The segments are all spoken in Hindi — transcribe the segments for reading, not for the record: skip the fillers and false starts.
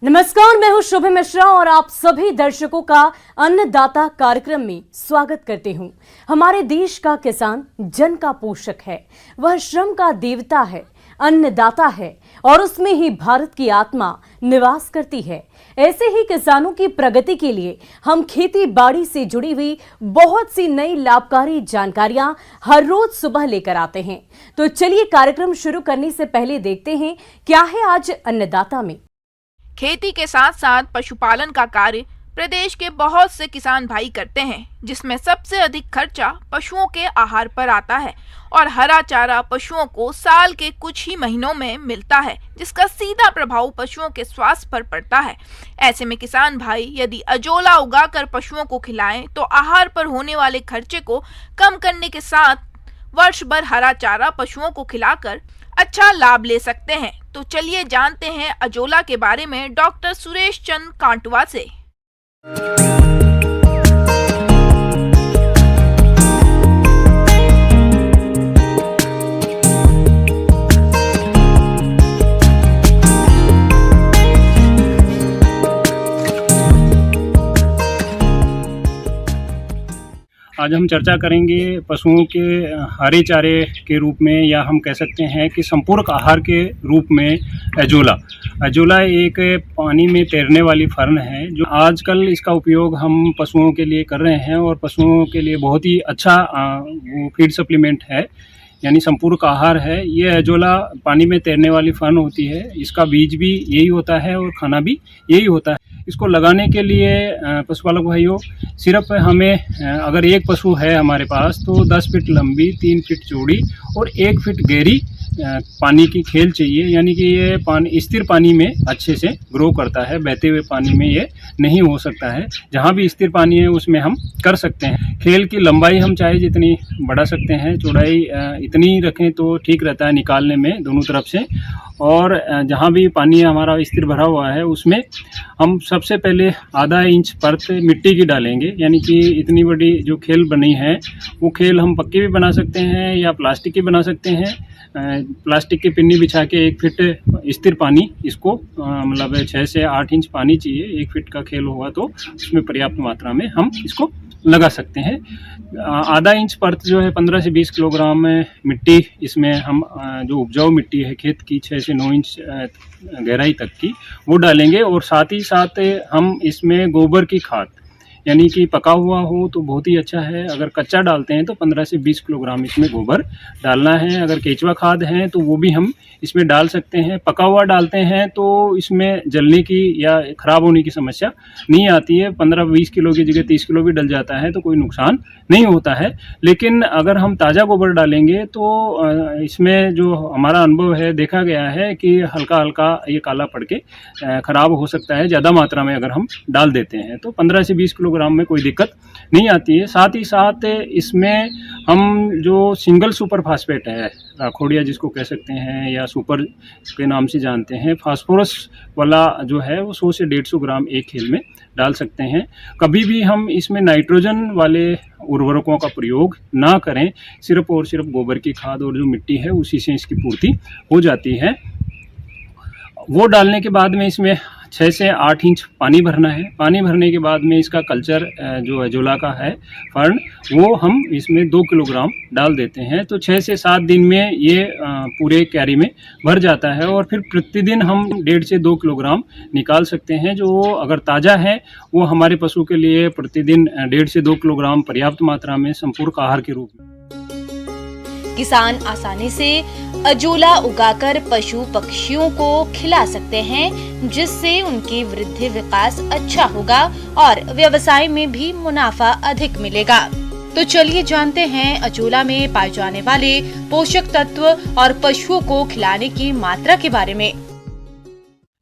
नमस्कार, मैं हूं शुभ मिश्रा और आप सभी दर्शकों का अन्नदाता कार्यक्रम में स्वागत करती हूं। हमारे देश का किसान जन का पोषक है, वह श्रम का देवता है, अन्नदाता है और उसमें ही भारत की आत्मा निवास करती है। ऐसे ही किसानों की प्रगति के लिए हम खेती बाड़ी से जुड़ी हुई बहुत सी नई लाभकारी जानकारियां हर रोज सुबह लेकर आते हैं। तो चलिए कार्यक्रम शुरू करने से पहले देखते हैं क्या है आज अन्नदाता में। खेती के साथ साथ पशुपालन का कार्य प्रदेश के बहुत से किसान भाई करते हैं, जिसमें सबसे अधिक खर्चा पशुओं के आहार पर आता है और हरा चारा पशुओं को साल के कुछ ही महीनों में मिलता है, जिसका सीधा प्रभाव पशुओं के स्वास्थ्य पर पड़ता है। ऐसे में किसान भाई यदि अजोला उगाकर पशुओं को खिलाएं तो आहार पर होने वाले खर्चे को कम करने के साथ वर्ष भर हरा चारा पशुओं को खिलाकर अच्छा लाभ ले सकते हैं। तो चलिए जानते हैं अजोला के बारे में डॉक्टर सुरेश चंद कांटवा से। आज हम चर्चा करेंगे पशुओं के हरे चारे के रूप में, या हम कह सकते हैं कि संपूरक आहार के रूप में अजोला। अजोला एक पानी में तैरने वाली फर्न है जो आजकल इसका उपयोग हम पशुओं के लिए कर रहे हैं और पशुओं के लिए बहुत ही अच्छा वो फीड सप्लीमेंट है, यानी संपूरक आहार है। ये अजोला पानी में तैरने वाली फर्न होती है। इसका बीज भी यही होता है और खाना भी यही होता है। इसको लगाने के लिए पशुपालक भाइयों, सिर्फ हमें अगर एक पशु है हमारे पास तो 10 फीट लंबी, 3 फीट चौड़ी और 1 फीट गहरी पानी की खेल चाहिए, यानी कि ये पानी स्थिर पानी में अच्छे से ग्रो करता है। बहते हुए पानी में ये नहीं हो सकता है। जहाँ भी स्थिर पानी है उसमें हम कर सकते हैं। खेल की लंबाई हम चाहे जितनी बढ़ा सकते हैं, चौड़ाई इतनी रखें तो ठीक रहता है निकालने में दोनों तरफ से। और जहाँ भी पानी हमारा स्थिर भरा हुआ है उसमें हम सबसे पहले आधा इंच परत मिट्टी की डालेंगे, यानी कि इतनी बड़ी जो खेल बनी है वो खेल हम पक्की भी बना सकते हैं या प्लास्टिक की बना सकते हैं। प्लास्टिक की पिन्नी बिछा के 1 फीट स्थिर पानी, इसको मतलब 6 से 8 इंच पानी चाहिए। 1 फीट का खेल होगा तो उसमें पर्याप्त मात्रा में हम इसको लगा सकते हैं। आधा इंच परत जो है 15 से 20 किलोग्राम मिट्टी, इसमें हम जो उपजाऊ मिट्टी है खेत की 6 से 9 इंच गहराई तक की, वो डालेंगे। और साथ ही साथ हम इसमें गोबर की खाद, यानी कि पका हुआ हो तो बहुत ही अच्छा है। अगर कच्चा डालते हैं तो 15 से 20 किलोग्राम इसमें गोबर डालना है। अगर केचुआ खाद है तो वो भी हम इसमें डाल सकते हैं। पका हुआ डालते हैं तो इसमें जलने की या ख़राब होने की समस्या नहीं आती है। 15-20 किलो की जगह 30 किलो भी डल जाता है तो कोई नुकसान नहीं होता है। लेकिन अगर हम ताज़ा गोबर डालेंगे तो इसमें जो हमारा अनुभव है, देखा गया है कि हल्का हल्का ये काला पड़ के ख़राब हो सकता है ज़्यादा मात्रा में अगर हम डाल देते हैं। तो 15 से 20 किलोग्राम में कोई दिक्कत नहीं आती है। साथ ही साथ इसमें हम जो सिंगल सुपर फास्फेट है, राखोड़िया जिसको कह सकते हैं या सुपर के नाम से जानते हैं, फास्फोरस वाला जो है वो 100 से 150 ग्राम एक खेल में डाल सकते हैं। कभी भी हम इसमें नाइट्रोजन वाले उर्वरकों का प्रयोग ना करें। सिर्फ और सिर्फ गोबर की खाद और जो मिट्टी है उसी से इसकी पूर्ति हो जाती है। वो डालने के बाद में इसमें 6 से 8 इंच पानी भरना है। पानी भरने के बाद में इसका कल्चर जो अजोला का है फर्न, वो हम इसमें 2 किलोग्राम डाल देते हैं। तो 6 से 7 दिन में ये पूरे क्यारी में भर जाता है और फिर प्रतिदिन हम 1.5 से 2 किलोग्राम निकाल सकते हैं। जो अगर ताज़ा है वो हमारे पशु के लिए प्रतिदिन 1.5 से 2 किलोग्राम पर्याप्त मात्रा में संपूरक आहार के रूप में। किसान आसानी से अजोला उगाकर पशु पक्षियों को खिला सकते हैं, जिससे उनकी वृद्धि विकास अच्छा होगा और व्यवसाय में भी मुनाफा अधिक मिलेगा। तो चलिए जानते हैं अजोला में पाए जाने वाले पोषक तत्व और पशुओं को खिलाने की मात्रा के बारे में।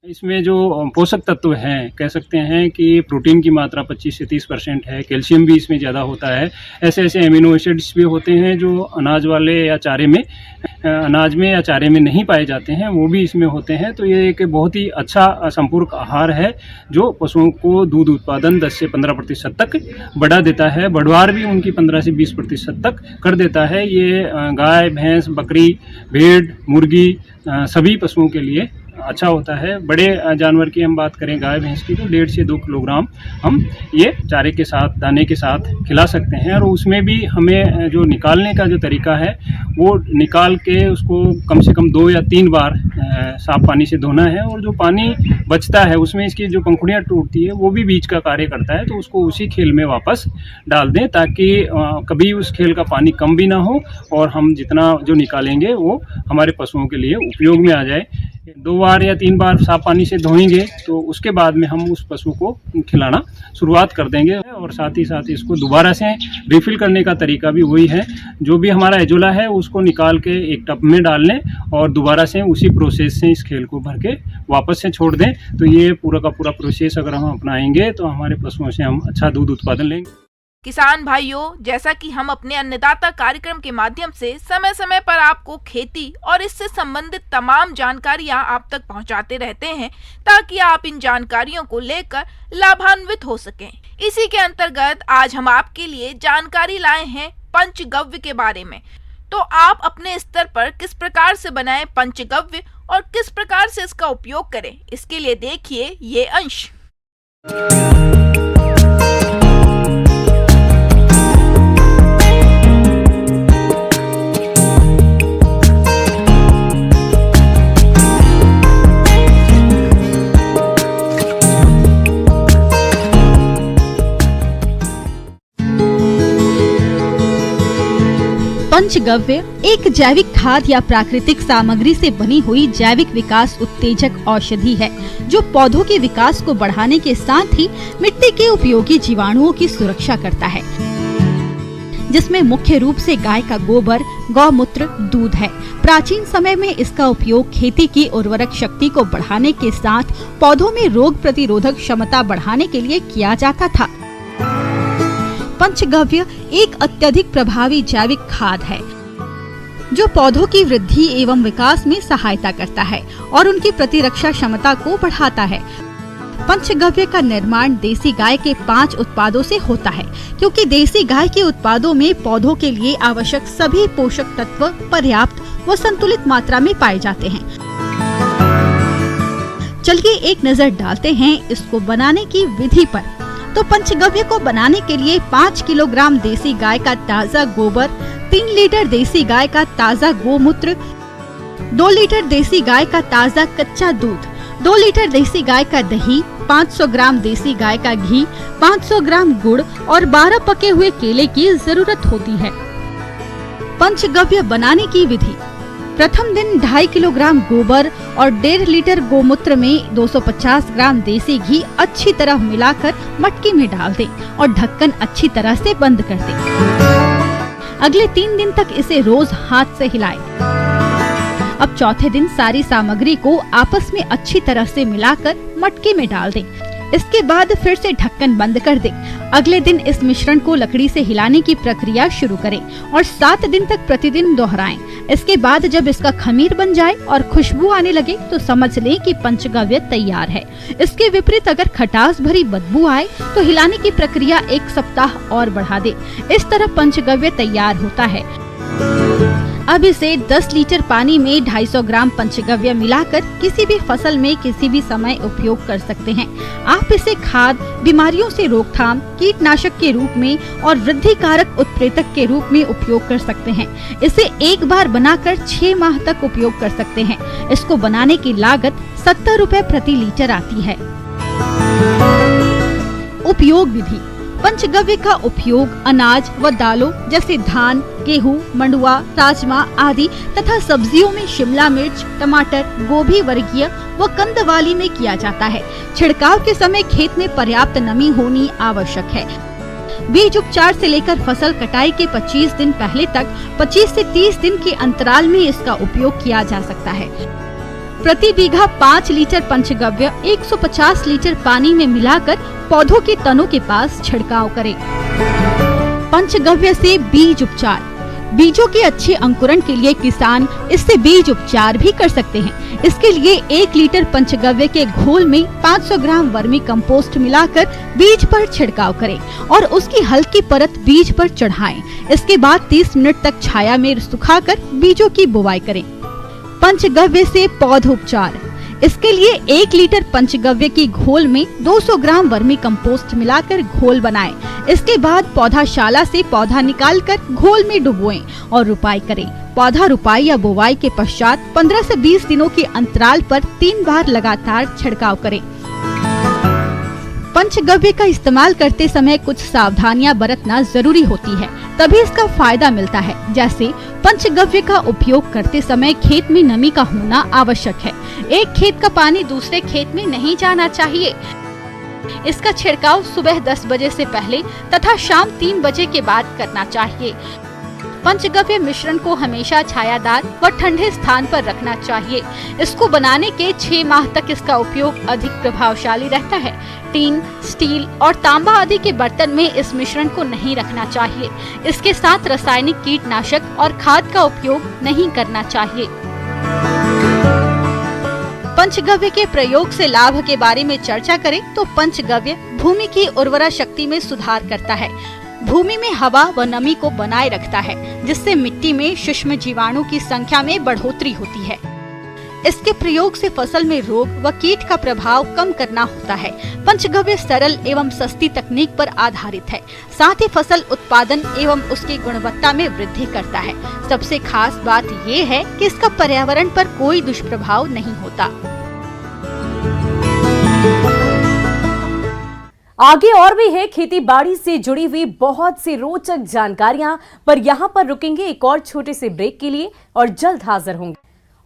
इसमें जो पोषक तत्व हैं, कह सकते हैं कि प्रोटीन की मात्रा 25 से 30% है। कैल्शियम भी इसमें ज़्यादा होता है। ऐसे ऐसे एमिनो एसिड्स भी होते हैं जो अनाज वाले या चारे में अनाज में या चारे में नहीं पाए जाते हैं, वो भी इसमें होते हैं। तो ये एक बहुत ही अच्छा संपूरक आहार है जो पशुओं को दूध उत्पादन 10 से 15% तक बढ़ा देता है। बढ़वार भी उनकी 15 से 20% तक कर देता है। ये गाय, भैंस, बकरी, भेड़, मुर्गी सभी पशुओं के लिए अच्छा होता है। बड़े जानवर की हम बात करें गाय भैंस की तो 1.5 से 2 किलोग्राम हम ये चारे के साथ दाने के साथ खिला सकते हैं। और उसमें भी हमें जो निकालने का जो तरीका है वो निकाल के उसको कम से कम 2 या 3 बार साफ पानी से धोना है। और जो पानी बचता है उसमें इसकी जो पंखुड़ियाँ टूटती है वो भी बीज का कार्य करता है, तो उसको उसी खेल में वापस डाल दें ताकि कभी उस खेल का पानी कम भी ना हो और हम जितना जो निकालेंगे वो हमारे पशुओं के लिए उपयोग में आ जाए। 2 बार या 3 बार साफ पानी से धोएंगे तो उसके बाद में हम उस पशु को खिलाना शुरुआत कर देंगे। और साथ ही साथ इसको दोबारा से रिफ़िल करने का तरीका भी वही है। जो भी हमारा एजोला है उसको निकाल के एक टब में डाल लें और दोबारा से उसी प्रोसेस से इस खेल को भर के वापस से छोड़ दें। तो ये पूरा का पूरा प्रोसेस अगर हम अपनाएंगे तो हमारे पशुओं से हम अच्छा दूध उत्पादन लेंगे। किसान भाइयों, जैसा कि हम अपने अन्नदाता कार्यक्रम के माध्यम से समय समय पर आपको खेती और इससे संबंधित तमाम जानकारियां आप तक पहुंचाते रहते हैं ताकि आप इन जानकारियों को लेकर लाभान्वित हो सकें। इसी के अंतर्गत आज हम आपके लिए जानकारी लाए हैं पंचगव्य के बारे में। तो आप अपने स्तर पर किस प्रकार से बनाएं पंचगव्य और किस प्रकार से इसका उपयोग करें, इसके लिए देखिए ये अंश। पंचगव्य एक जैविक खाद या प्राकृतिक सामग्री से बनी हुई जैविक विकास उत्तेजक औषधि है जो पौधों के विकास को बढ़ाने के साथ ही मिट्टी के उपयोगी जीवाणुओं की सुरक्षा करता है, जिसमें मुख्य रूप से गाय का गोबर, गौमूत्र, दूध है। प्राचीन समय में इसका उपयोग खेती की उर्वरक शक्ति को बढ़ाने के साथ पौधों में रोग प्रतिरोधक क्षमता बढ़ाने के लिए किया जाता था। पंचगव्य एक अत्यधिक प्रभावी जैविक खाद है जो पौधों की वृद्धि एवं विकास में सहायता करता है और उनकी प्रतिरक्षा क्षमता को बढ़ाता है। पंचगव्य का निर्माण देसी गाय के 5 उत्पादों से होता है, क्योंकि देसी गाय के उत्पादों में पौधों के लिए आवश्यक सभी पोषक तत्व पर्याप्त व संतुलित मात्रा में पाए जाते हैं। चलिए एक नजर डालते हैं इसको बनाने की विधि पर। तो पंचगव्य को बनाने के लिए 5 किलोग्राम देसी गाय का ताज़ा गोबर, 3 लीटर देसी गाय का ताज़ा गोमूत्र, 2 लीटर देसी गाय का ताज़ा कच्चा दूध, 2 लीटर देसी गाय का दही, 500 ग्राम देसी गाय का घी, 500 ग्राम गुड़ और 12 पके हुए केले की जरूरत होती है। पंचगव्य बनाने की विधि। प्रथम दिन 2.5 किलोग्राम गोबर और 1.5 लीटर गोमूत्र में 250 ग्राम देसी घी अच्छी तरह मिलाकर मटकी में डाल दें और ढक्कन अच्छी तरह से बंद कर दें। अगले 3 दिन तक इसे रोज हाथ से हिलाएं। अब चौथे दिन सारी सामग्री को आपस में अच्छी तरह से मिलाकर मटकी में डाल दें। इसके बाद फिर से ढक्कन बंद कर दें। अगले दिन इस मिश्रण को लकड़ी से हिलाने की प्रक्रिया शुरू करें और 7 दिन तक प्रतिदिन दोहराएं। इसके बाद जब इसका खमीर बन जाए और खुशबू आने लगे तो समझ लें कि पंचगव्य तैयार है। इसके विपरीत अगर खटास भरी बदबू आए तो हिलाने की प्रक्रिया 1 सप्ताह और बढ़ा दें। इस तरह पंचगव्य तैयार होता है। अब इसे 10 लीटर पानी में 250 ग्राम पंचगव्य मिलाकर किसी भी फसल में किसी भी समय उपयोग कर सकते हैं। आप इसे खाद, बीमारियों से रोकथाम, कीटनाशक के रूप में और वृद्धि कारक उत्प्रेरक के रूप में उपयोग कर सकते हैं। इसे एक बार बनाकर 6 माह तक उपयोग कर सकते हैं। इसको बनाने की लागत 70 रुपए प्रति लीटर आती है। उपयोग विधि। पंचगव्य का उपयोग अनाज व दालों जैसे धान, गेहूं, मंडुआ, राजमा आदि तथा सब्जियों में शिमला मिर्च, टमाटर, गोभी वर्गीय व कंदवाली में किया जाता है। छिड़काव के समय खेत में पर्याप्त नमी होनी आवश्यक है। बीज उपचार से लेकर फसल कटाई के 25 दिन पहले तक 25 से 30 दिन के अंतराल में इसका उपयोग किया जा सकता है। प्रति बीघा 5 लीटर पंचगव्य 150 लीटर पानी में मिलाकर पौधों के तनों के पास छिड़काव करें। पंचगव्य से बीज उपचार। बीजों के अच्छे अंकुरण के लिए किसान इससे बीज उपचार भी कर सकते हैं। इसके लिए 1 लीटर पंचगव्य के घोल में 500 ग्राम वर्मी कंपोस्ट मिलाकर बीज पर छिड़काव करें और उसकी हल्की परत बीज पर चढ़ाएं। इसके बाद 30 मिनट तक छाया में सुखाकर बीजों की बुवाई करें। पंचगव्य से पौधोपचार। इसके लिए 1 लीटर पंचगव्य की घोल में 200 ग्राम वर्मी कंपोस्ट मिलाकर घोल बनाएं। इसके बाद पौधाशाला से पौधा निकालकर घोल में डुबोएं और रुपाई करें। पौधा रुपाई या बुवाई के पश्चात 15 से 20 दिनों के अंतराल पर 3 बार लगातार छिड़काव करें। पंचगव्य का इस्तेमाल करते समय कुछ सावधानियां बरतना जरूरी होती है, तभी इसका फायदा मिलता है। जैसे पंचगव्य का उपयोग करते समय खेत में नमी का होना आवश्यक है। एक खेत का पानी दूसरे खेत में नहीं जाना चाहिए। इसका छिड़काव सुबह 10 बजे से पहले तथा शाम 3 बजे के बाद करना चाहिए। पंचगव्य मिश्रण को हमेशा छायादार व ठंडे स्थान पर रखना चाहिए। इसको बनाने के 6 माह तक इसका उपयोग अधिक प्रभावशाली रहता है। टीन, स्टील और तांबा आदि के बर्तन में इस मिश्रण को नहीं रखना चाहिए। इसके साथ रासायनिक कीटनाशक और खाद का उपयोग नहीं करना चाहिए। पंचगव्य के प्रयोग से लाभ के बारे में चर्चा करें तो पंचगव्य भूमि की उर्वरा शक्ति में सुधार करता है। भूमि में हवा व नमी को बनाए रखता है, जिससे मिट्टी में सूक्ष्म जीवाणु की संख्या में बढ़ोतरी होती है। इसके प्रयोग से फसल में रोग व कीट का प्रभाव कम करना होता है। पंचगव्य सरल एवं सस्ती तकनीक पर आधारित है। साथ ही फसल उत्पादन एवं उसकी गुणवत्ता में वृद्धि करता है। सबसे खास बात ये है कि इसका पर्यावरण पर कोई दुष्प्रभाव नहीं होता। आगे और भी है खेती बाड़ी से जुड़ी हुई बहुत सी रोचक जानकारियां, पर यहां पर रुकेंगे एक और छोटे से ब्रेक के लिए और जल्द हाजिर होंगे।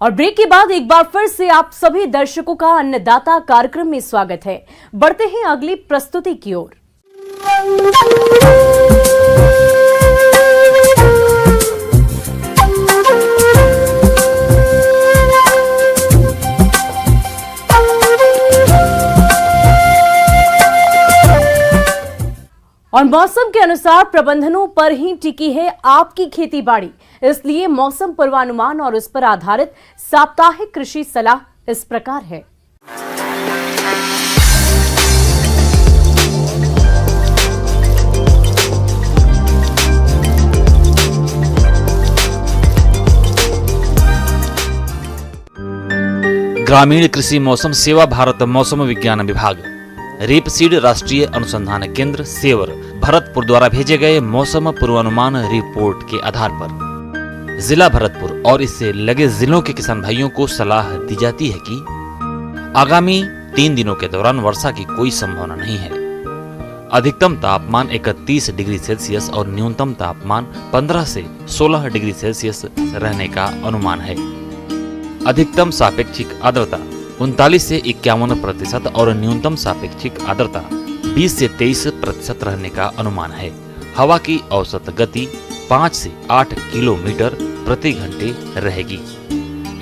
और ब्रेक के बाद एक बार फिर से आप सभी दर्शकों का अन्नदाता कार्यक्रम में स्वागत है। बढ़ते हैं अगली प्रस्तुति की ओर। और मौसम के अनुसार प्रबंधनों पर ही टिकी है आपकी खेती बाड़ी, इसलिए मौसम पूर्वानुमान और उस पर आधारित साप्ताहिक कृषि सलाह इस प्रकार है। ग्रामीण कृषि मौसम सेवा भारत मौसम विज्ञान विभाग रेपसीड राष्ट्रीय अनुसंधान केंद्र सेवर भरतपुर द्वारा भेजे गए मौसम पूर्वानुमान रिपोर्ट के आधार पर जिला भरतपुर और इससे लगे जिलों के किसान भाइयों को सलाह दी जाती है कि आगामी 3 दिनों के दौरान वर्षा की कोई संभावना नहीं है। अधिकतम तापमान 31 डिग्री सेल्सियस और न्यूनतम तापमान 15 से 16 डिग्री सेल्सियस रहने का अनुमान है। अधिकतम सापेक्षिक आर्द्रता 39 से 51% और न्यूनतम सापेक्षिक आर्द्रता 20 से 23% रहने का अनुमान है। हवा की औसत गति 5 से 8 किलोमीटर प्रति घंटे रहेगी।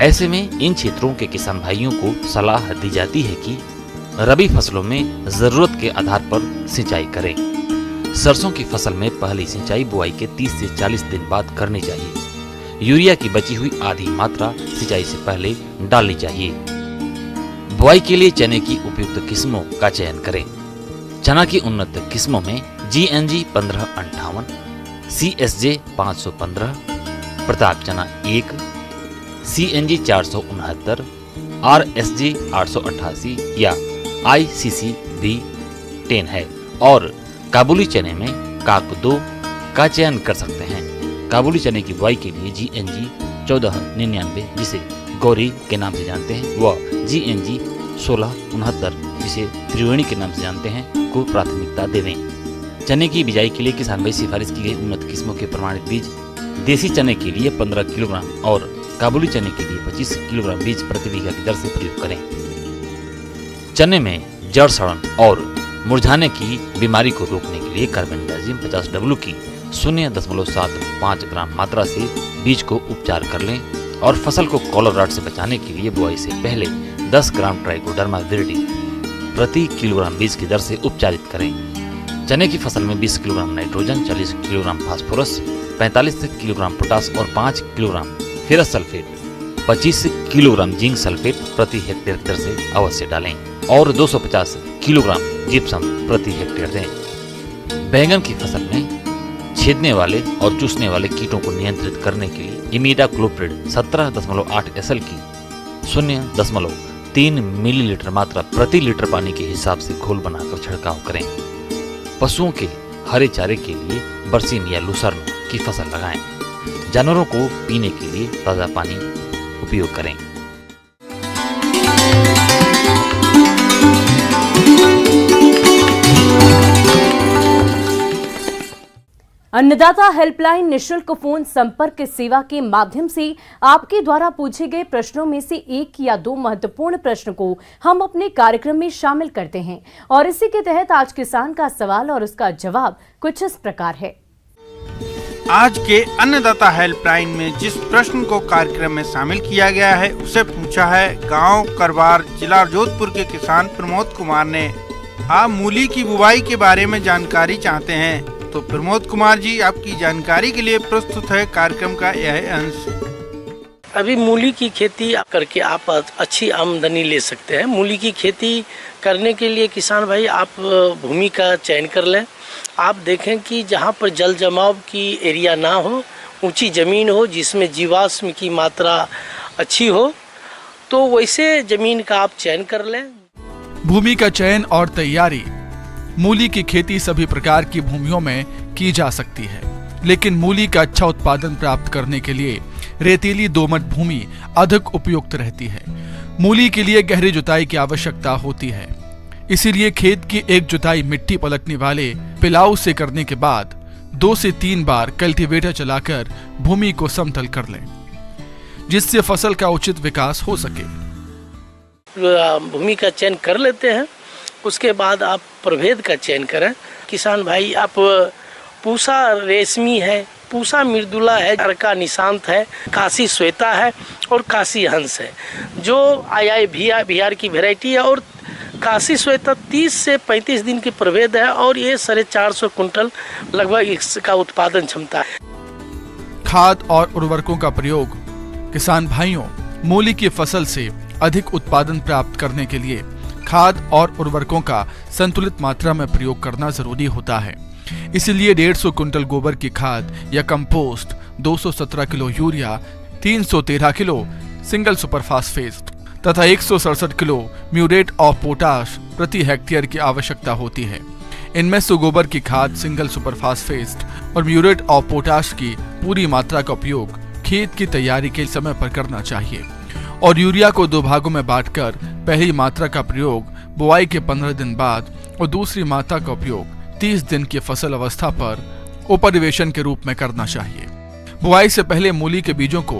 ऐसे में इन क्षेत्रों के किसान भाइयों को सलाह दी जाती है कि रबी फसलों में जरूरत के आधार पर सिंचाई करें। सरसों की फसल में पहली सिंचाई बुआई के 30 से 40 दिन बाद करनी चाहिए। यूरिया की बची हुई आधी मात्रा सिंचाई से पहले डालनी चाहिए। बुआई के लिए चने की उपयुक्त किस्मों का चयन करें। चना की उन्नत किस्मों में GNG 1558, CSJ 515, प्रताप चना 1, CNG 469, RSG 888 या ICC भी 10 है और काबुली चने में काक 2 का चयन कर सकते हैं। काबुली चने की बुआई के लिए GNG 1499 जिसे गौरी के नाम से जानते हैं व GNG 1669 जिसे त्रिवेणी के नाम से जानते हैं को प्राथमिकता देवें। चने की बिजाई के लिए किसान भाई सिफारिश की गई उन्नत किस्मों के प्रमाणित बीज देसी चने के लिए 15 किलोग्राम और काबुली चने के लिए 25 किलोग्राम बीज प्रति बीघा की दर से प्रयोग करें। चने में जड़ सड़न और मुरझाने की बीमारी को रोकने के लिए कार्बेंडाजिम 50W की 0.75 ग्राम मात्रा से बीज को उपचार कर लें और फसल को कॉलर रॉट से बचाने के लिए बुआई से पहले 10 ग्राम ट्राइकोडर्मा विरिडी प्रति किलोग्राम बीज की दर से उपचारित करें। चने की फसल में 20 kilogram nitrogen, 40 kilogram phosphorus, 45 kilogram potash और 5 kilogram ferrous sulphate, 25 kilogram zinc sulphate प्रति हेक्टेयर की दर से अवश्य डालें और 250 किलोग्राम जिप्सम प्रति हेक्टेयर दें। बैंगन की फसल में छेदने वाले और चूसने वाले कीटों को नियंत्रित करने के लिए इमीडाक्लोप्रिड 17.8 SL की 3 मिलीलीटर मात्रा प्रति लीटर पानी के हिसाब से घोल बनाकर छिड़काव करें। पशुओं के हरे चारे के लिए बरसीन या लूसर्न की फसल लगाएं। जानवरों को पीने के लिए ताज़ा पानी उपयोग करें। अन्नदाता हेल्पलाइन निशुल्क फोन संपर्क सेवा के माध्यम से आपके द्वारा पूछे गए प्रश्नों में से 1 या 2 महत्वपूर्ण प्रश्न को हम अपने कार्यक्रम में शामिल करते हैं और इसी के तहत आज किसान का सवाल और उसका जवाब कुछ इस प्रकार है। आज के अन्नदाता हेल्पलाइन में जिस प्रश्न को कार्यक्रम में शामिल किया गया है उसे पूछा है गांव करवार जिला जोधपुर के किसान प्रमोद कुमार ने। आप मूली की बुवाई के बारे में जानकारी चाहते हैं तो प्रमोद कुमार जी आपकी जानकारी के लिए प्रस्तुत है कार्यक्रम का यह अंश। अभी मूली की खेती करके आप अच्छी आमदनी ले सकते हैं। मूली की खेती करने के लिए किसान भाई आप भूमि का चयन कर लें। आप देखें कि जहाँ पर जल जमाव की एरिया ना हो, ऊंची ज़मीन हो जिसमें जीवाश्म की मात्रा अच्छी हो, तो वैसे ज़मीन का आप चयन कर लें। भूमि का चयन और तैयारी। मूली की खेती सभी प्रकार की भूमियों में की जा सकती है, लेकिन मूली का अच्छा उत्पादन प्राप्त करने के लिए रेतीली दोमट भूमि अधिक उपयुक्त रहती है। मूली के लिए गहरी जुताई की आवश्यकता होती है, इसीलिए खेत की एक जुताई मिट्टी पलटने वाले पिलाऊ से करने के बाद 2 से 3 बार कल्टीवेटर चलाकर भूमि को समतल कर लें, जिससे फसल का उचित विकास हो सके। भूमि का चयन कर लेते हैं, उसके बाद आप प्रभेद का चयन करें। किसान भाई आप पूसा रेशमी है, पूसा मृदुला है, अर्का निशांत है, काशी श्वेता है और काशी हंस है, जो आई बिहार की वैरायटी है। और काशी श्वेता 30 से 35 दिन की प्रभेद है और ये 450 कुंटल लगभग इसका उत्पादन क्षमता है। खाद और उर्वरकों का प्रयोग। किसान भाइयों, मूली की फसल से अधिक उत्पादन प्राप्त करने के लिए खाद और उर्वरकों का संतुलित मात्रा में प्रयोग करना जरूरी होता है। इसलिए 150 कुंटल गोबर की खाद या compost, 217 kilo urea, 313 kilo single super phosphate तथा 167 किलो म्यूरेट ऑफ पोटाश प्रति हेक्टेयर की आवश्यकता होती है। इनमें से गोबर की खाद, सिंगल सुपर फास्फेट और म्यूरेट ऑफ पोटाश की पूरी मात्रा का उपयोग खेत की तैयारी के समय पर करना चाहिए और यूरिया को 2 भागों में बांटकर पहली मात्रा का प्रयोग बुआई के 15 दिन बाद और दूसरी मात्रा का उपयोग 30 दिन की फसल अवस्था पर उपरिवेशन के रूप में करना चाहिए। बुआई से पहले मूली के बीजों को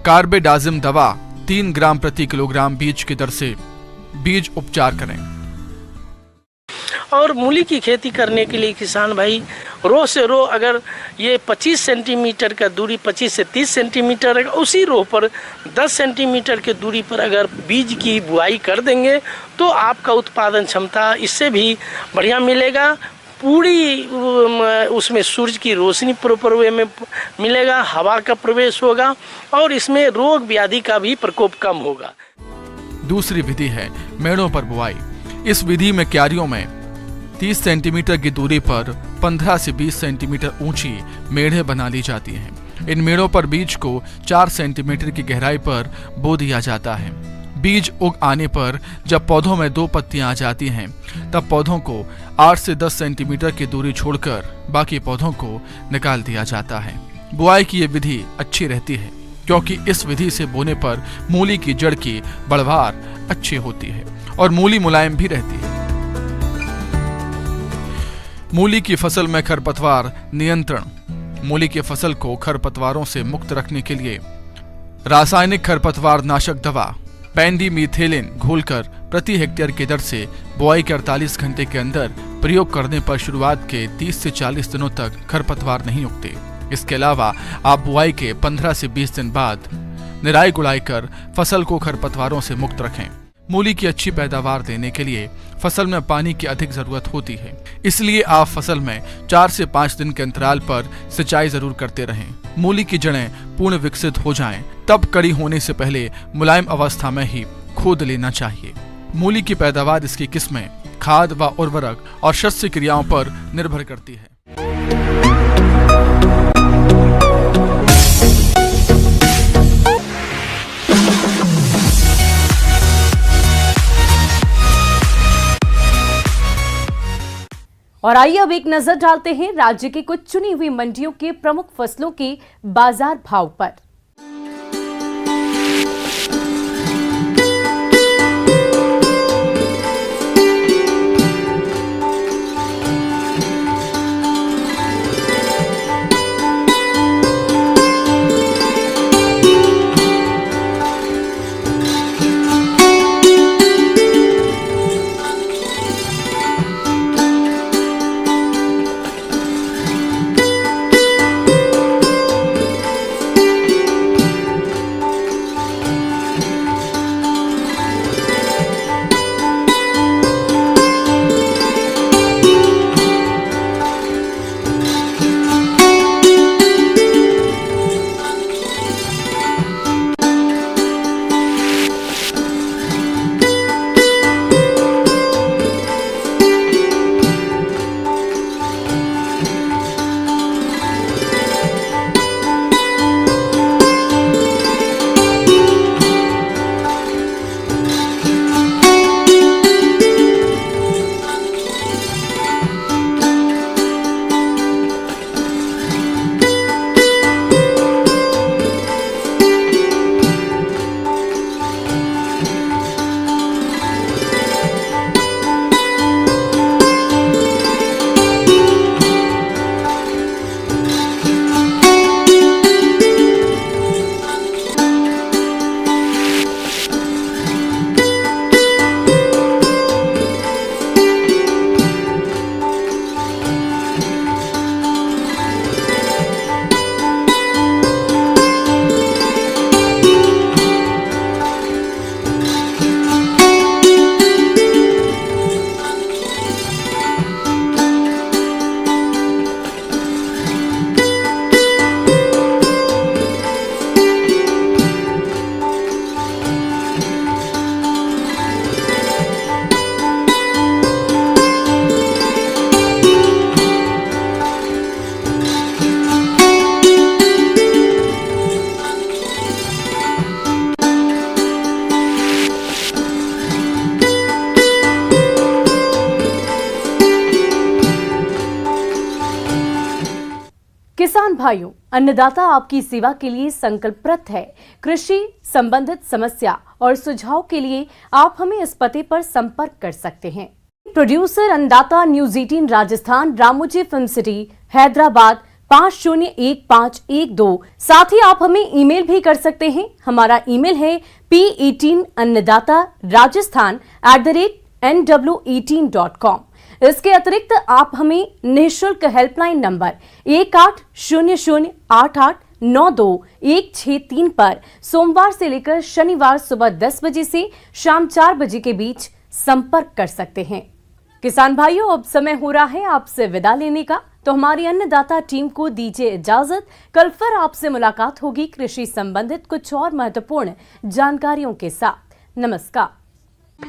कार्बेडाजिम दवा 3 ग्राम प्रति किलोग्राम बीज की दर से बीज उपचार करें। और मूली की खेती करने के लिए किसान भाई रो से रो अगर ये 25 सेंटीमीटर का दूरी 25 से 30 सेंटीमीटर है, उसी रो पर 10 सेंटीमीटर के दूरी पर अगर बीज की बुआई कर देंगे तो आपका उत्पादन क्षमता इससे भी बढ़िया मिलेगा। पूरी उसमें सूरज की रोशनी प्रॉपर वे में मिलेगा, हवा का प्रवेश होगा और इसमें रोग व्याधि का भी प्रकोप कम होगा। दूसरी विधि है मेड़ों पर बुआई। इस विधि में क्यारियों में 30 सेंटीमीटर की दूरी पर 15 से 20 सेंटीमीटर ऊंची मेढ़े बना ली जाती हैं। इन मेढ़ों पर बीज को 4 सेंटीमीटर की गहराई पर बो दिया जाता है। बीज उग आने पर जब पौधों में 2 पत्तियां आ जाती हैं, तब पौधों को 8 से 10 सेंटीमीटर की दूरी छोड़कर बाकी पौधों को निकाल दिया जाता है। बुआई की ये विधि अच्छी रहती है क्योंकि इस विधि से बोने पर मूली की जड़ की बढ़वार अच्छी होती है और मूली मुलायम भी रहती है। मूली की फसल में खरपतवार नियंत्रण। मूली की फसल को खरपतवारों से मुक्त रखने के लिए रासायनिक खरपतवार नाशक दवा पेंडिमीथेलिन घोलकर प्रति हेक्टेयर की दर से बुआई के 48 घंटे के अंदर प्रयोग करने पर शुरुआत के 30 से 40 दिनों तक खरपतवार नहीं उगते। इसके अलावा आप बुआई के 15 से 20 दिन बाद निराई गुड़ाई कर फसल को खरपतवारों से मुक्त रखें। मूली की अच्छी पैदावार देने के लिए फसल में पानी की अधिक जरूरत होती है, इसलिए आप फसल में 4 से 5 दिन के अंतराल पर सिंचाई जरूर करते रहें। मूली की जड़ें पूर्ण विकसित हो जाएं, तब कड़ी होने से पहले मुलायम अवस्था में ही खोद लेना चाहिए। मूली की पैदावार इसकी किस्में, खाद व उर्वरक और शस्य क्रियाओं पर निर्भर करती है। और आइए अब एक नजर डालते हैं राज्य की कुछ चुनी हुई मंडियों के प्रमुख फसलों के बाजार भाव पर। किसान भाइयों, अन्नदाता आपकी सेवा के लिए संकल्परत है। कृषि संबंधित समस्या और सुझाव के लिए आप हमें इस पते पर संपर्क कर सकते हैं। प्रोड्यूसर अन्नदाता news 18 Rajasthan, Ramoji film city, Hyderabad 501512। साथ ही आप हमें ईमेल भी कर सकते हैं। हमारा ईमेल है p18annadatarajasthan@nw18.com। इसके अतिरिक्त आप हमें निःशुल्क हेल्पलाइन नंबर 180088921663 पर सोमवार से लेकर शनिवार सुबह 10 बजे से शाम 4 बजे के बीच संपर्क कर सकते हैं। किसान भाइयों, अब समय हो रहा है आपसे विदा लेने का, तो हमारी अन्नदाता टीम को दीजिए इजाजत। कल फिर आपसे मुलाकात होगी कृषि संबंधित कुछ और महत्वपूर्ण जानकारियों के साथ। नमस्कार।